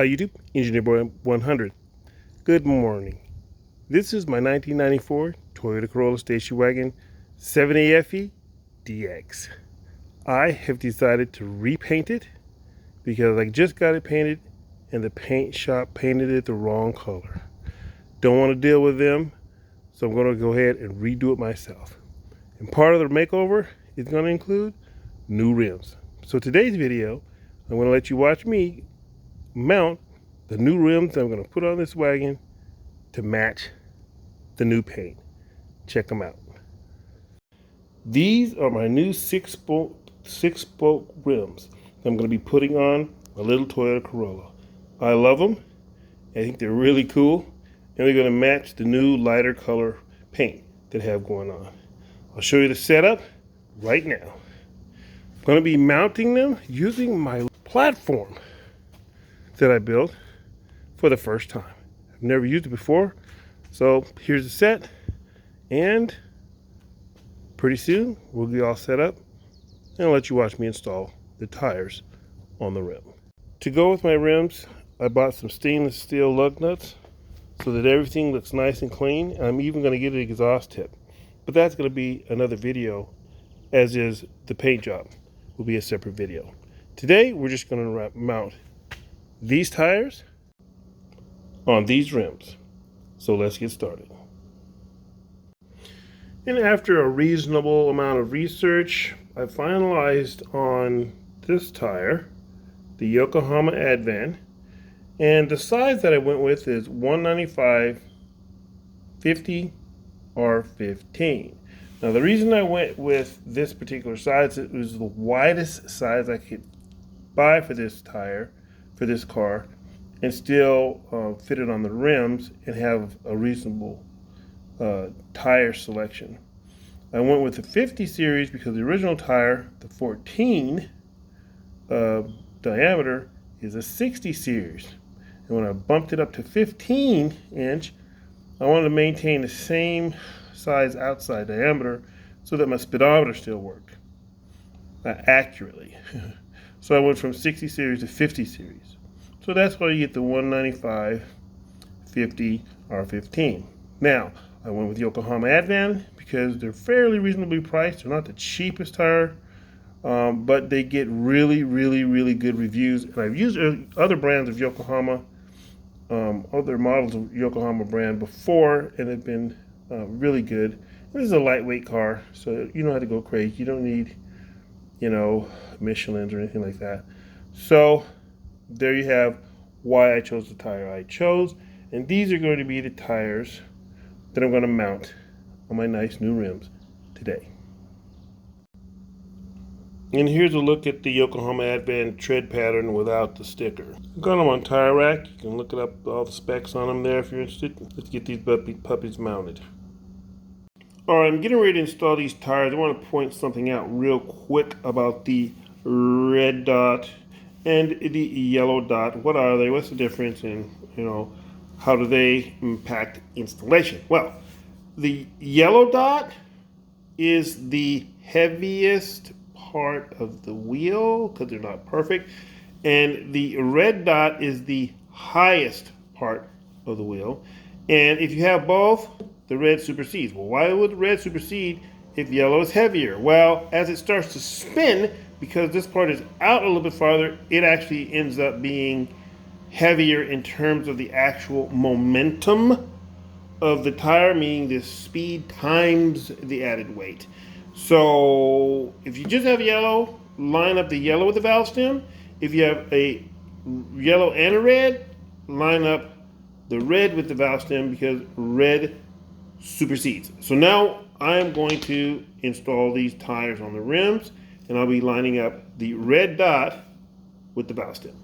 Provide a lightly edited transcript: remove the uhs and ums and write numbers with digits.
Hi YouTube, Engineer Boy 100. Good morning. This is my 1994 Toyota Corolla station wagon 7afe DX. I have decided to repaint it because I just got it painted and the paint shop painted it the wrong color. Don't want to deal with them, so I'm going to go ahead and redo it myself. And part of the makeover is going to include new rims. So today's video, I'm going to let you watch me mount the new rims I'm going to put on this wagon to match the new paint. Check them out. These are my new six-spoke rims I'm going to be putting on my little Toyota Corolla. I love them. I think they're really cool, and they're going to match the new lighter color paint that I have going on. I'll show you the setup right now. I'm going to be mounting them using my platform that I built for the first time. I've never used it before, so here's the set, and pretty soon we'll be all set up and I'll let you watch me install the tires on the rim. To go with my rims, I bought some stainless steel lug nuts so that everything looks nice and clean. I'm even going to get an exhaust tip, but that's going to be another video, as is the paint job will be a separate video. Today we're just going to mount these tires on these rims. So let's get started. And after a reasonable amount of research, I finalized on this tire, the Yokohama Advan, and the size that I went with is 195 50 R15. Now the reason I went with this particular size, it was the widest size I could buy for this tire, for this car, and still fit it on the rims and have a reasonable tire selection. I went with the 50 series because the original tire, the 14 diameter, is a 60 series. And when I bumped it up to 15 inch, I wanted to maintain the same size outside diameter so that my speedometer still worked accurately. So I went from 60 series to 50 series. So that's why you get the 195 50 R15. Now, I went with Yokohama Advan because they're fairly reasonably priced. They're not the cheapest tire, but they get really, really, really good reviews. And I've used other brands of Yokohama, other models of Yokohama brand before, and they've been really good. This is a lightweight car, so you don't have to go crazy. You don't need, Michelins or anything like that. So there you have why I chose the tire I chose. And these are going to be the tires that I'm going to mount on my nice new rims today. And here's a look at the Yokohama Advan tread pattern without the sticker. I've got them on Tire Rack. You can look it up, all the specs on them there if you're interested. Let's get these puppies mounted. Alright, I'm getting ready to install these tires. I want to point something out real quick about the red dot and the yellow dot. What are they? What's the difference? And, how do they impact installation? Well, the yellow dot is the heaviest part of the wheel because they're not perfect, and the red dot is the highest part of the wheel. And if you have both, the red supersedes. Well, why would red supersede if yellow is heavier? Well, as it starts to spin, because this part is out a little bit farther, it actually ends up being heavier in terms of the actual momentum of the tire, meaning the speed times the added weight. So if you just have yellow, line up the yellow with the valve stem. If you have a yellow and a red, line up the red with the valve stem because red supersedes. So now I'm going to install these tires on the rims, and I'll be lining up the red dot with the valve stem.